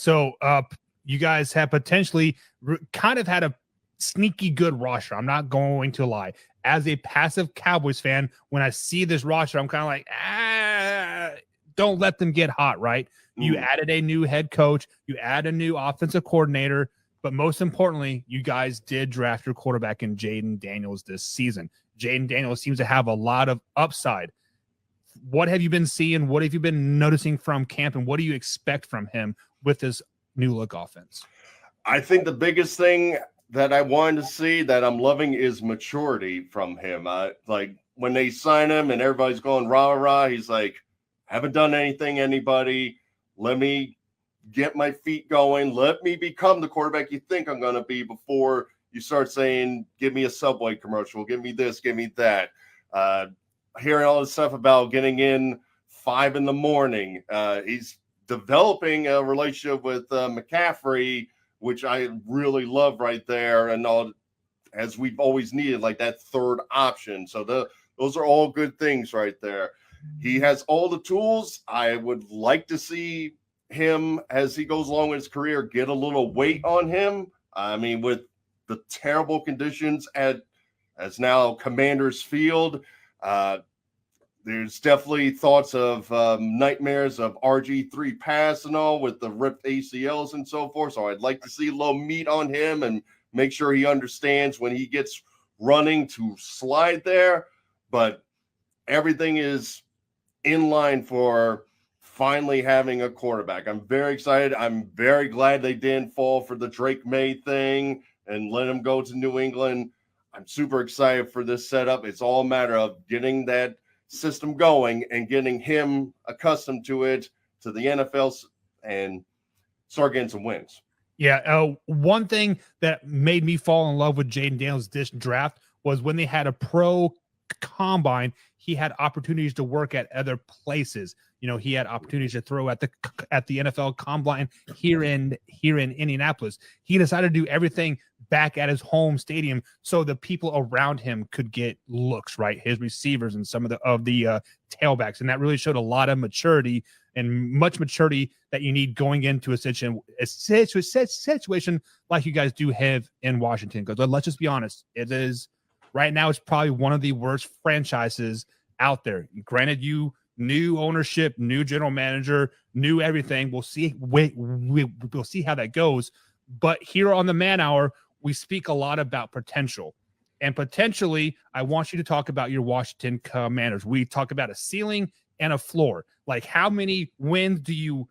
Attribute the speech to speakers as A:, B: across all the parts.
A: So you guys have potentially kind of had a sneaky good roster. I'm not going to lie. As a passive Cowboys fan, when I see this roster, I'm kind of like, don't let them get hot, right? You added a new head coach. You add a new offensive coordinator. But most importantly, you guys did draft your quarterback in Jayden Daniels this season. Jayden Daniels seems to have a lot of upside. What have you been seeing? What have you been noticing from camp? And what do you expect from him with this new look offense?
B: I think the biggest thing that I wanted to see that I'm loving is maturity from him. Like when they sign him and everybody's going rah, rah, he's like, haven't done anything, anybody. Let me get my feet going. Let me become the quarterback you think I'm going to be before you start saying, give me a Subway commercial, give me this, give me that. Hearing all this stuff about getting in 5 a.m. He's developing a relationship with McCaffrey, which I really love right there. And all, as we've always needed, like that third option. So those are all good things right there. He has all the tools. I would like to see him, as he goes along with his career, get a little weight on him. I mean, with the terrible conditions as now Commanders Field, there's definitely thoughts of nightmares of RG3 pass and all with the ripped ACLs and so forth. So I'd like to see a little meat on him and make sure he understands when he gets running to slide there. But everything is in line for finally having a quarterback. I'm very excited. I'm very glad they didn't fall for the Drake May thing and let him go to New England. I'm super excited for this setup. It's all a matter of getting that system going and getting him accustomed to it, to the NFL, and start getting some wins.
A: Yeah. One thing that made me fall in love with Jayden Daniels this draft was when they had a pro combine, he had opportunities to work at other places. You know, he had opportunities to throw at the NFL combine here in Indianapolis. He decided to do everything back at his home stadium so the people around him could get looks, right? His receivers and some of the tailbacks. And that really showed a lot of maturity and much maturity that you need going into a situation like you guys do have in Washington. Because let's just be honest, it is right now, it's probably one of the worst franchises out there. Granted, you new ownership, new general manager, new everything. We'll see. We'll see how that goes. But here on the Man Hour, we speak a lot about potential. And potentially, I want you to talk about your Washington Commanders. We talk about a ceiling and a floor. Like, how many wins do you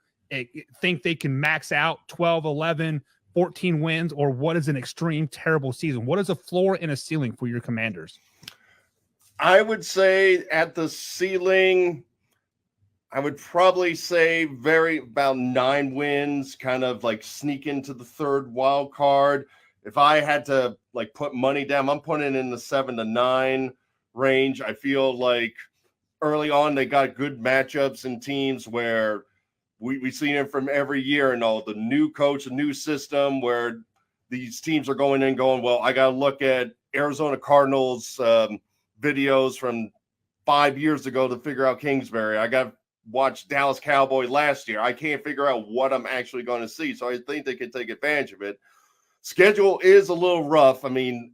A: think they can max out? 12, 11, 14 wins? Or what is an extreme, terrible season? What is a floor and a ceiling for your Commanders?
B: I would say at the ceiling, I would probably say about 9 wins, kind of like sneak into the third wild card. If I had to like put money down, I'm putting in the 7 to 9 range. I feel like early on they got good matchups and teams where we've seen it from every year and all. The new coach, the new system where these teams are going in going, well, I got to look at Arizona Cardinals videos from 5 years ago to figure out Kingsbury. I got to watch Dallas Cowboy last year. I can't figure out what I'm actually going to see. So I think they can take advantage of it. Schedule is a little rough. I mean,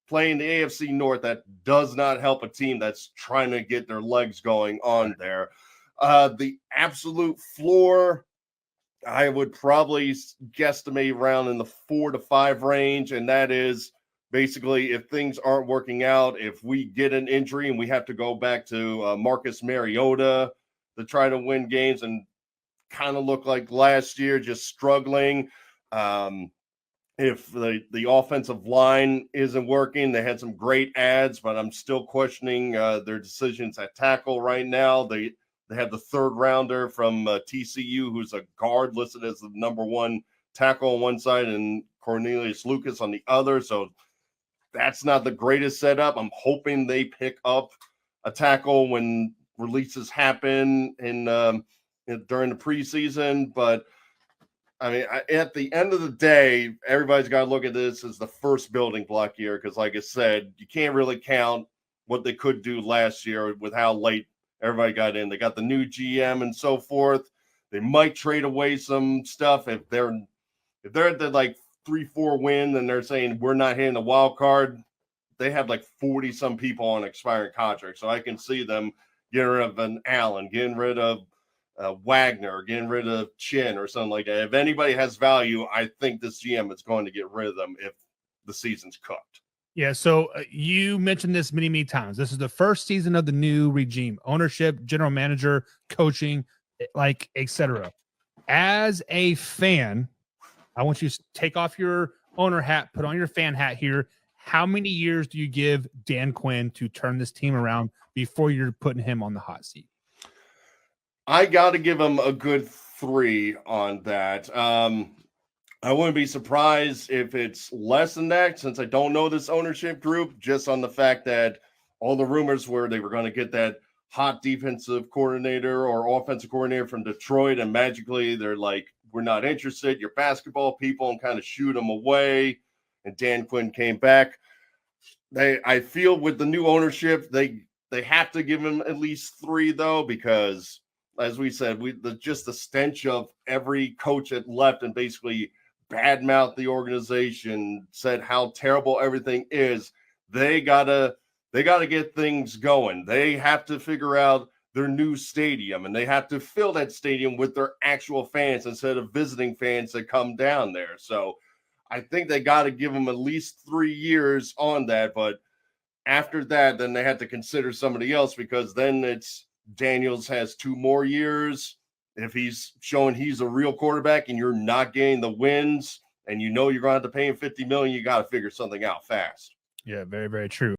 B: playing the AFC North, that does not help a team that's trying to get their legs going on there. The absolute floor, I would probably guesstimate around in the 4 to 5 range, and that is basically if things aren't working out, if we get an injury and we have to go back to Marcus Mariota to try to win games and kind of look like last year, just struggling. If the offensive line isn't working, they had some great ads, but I'm still questioning their decisions at tackle right now. They have the third rounder from TCU, who's a guard listed as the number 1 tackle on one side and Cornelius Lucas on the other. So that's not the greatest setup. I'm hoping they pick up a tackle when releases happen during the preseason. But I mean, at the end of the day, everybody's got to look at this as the first building block year because, like I said, you can't really count what they could do last year with how late everybody got in. They got the new GM and so forth. They might trade away some stuff if they're at the like 3-4 win and they're saying we're not hitting the wild card. They have like 40 some people on expiring contracts, so I can see them getting rid of an Allen, getting rid of Wagner, getting rid of Chin or something like that. If anybody has value, I think this GM is going to get rid of them if the season's cooked.
A: Yeah, so you mentioned this many, many times. This is the first season of the new regime, ownership, general manager, coaching, like, etc. As a fan, I want you to take off your owner hat, put on your fan hat here. How many years do you give Dan Quinn to turn this team around before you're putting him on the hot seat?
B: I got to give him a good 3 on that. I wouldn't be surprised if it's less than that, since I don't know this ownership group, just on the fact that all the rumors were they were going to get that hot defensive coordinator or offensive coordinator from Detroit, and magically they're like, we're not interested, you're basketball people, and kind of shoot them away. And Dan Quinn came back. I feel with the new ownership, they have to give him at least 3, though, because as we said, just the stench of every coach that left and basically badmouthed the organization, said how terrible everything is. They gotta get things going. They have to figure out their new stadium, and they have to fill that stadium with their actual fans instead of visiting fans that come down there. So I think they got to give them at least 3 years on that. But after that, then they have to consider somebody else, because then it's Daniels has 2 more years. If he's showing he's a real quarterback and you're not getting the wins and you know you're going to have to pay him $50 million, you got to figure something out fast.
A: Yeah, very, very true.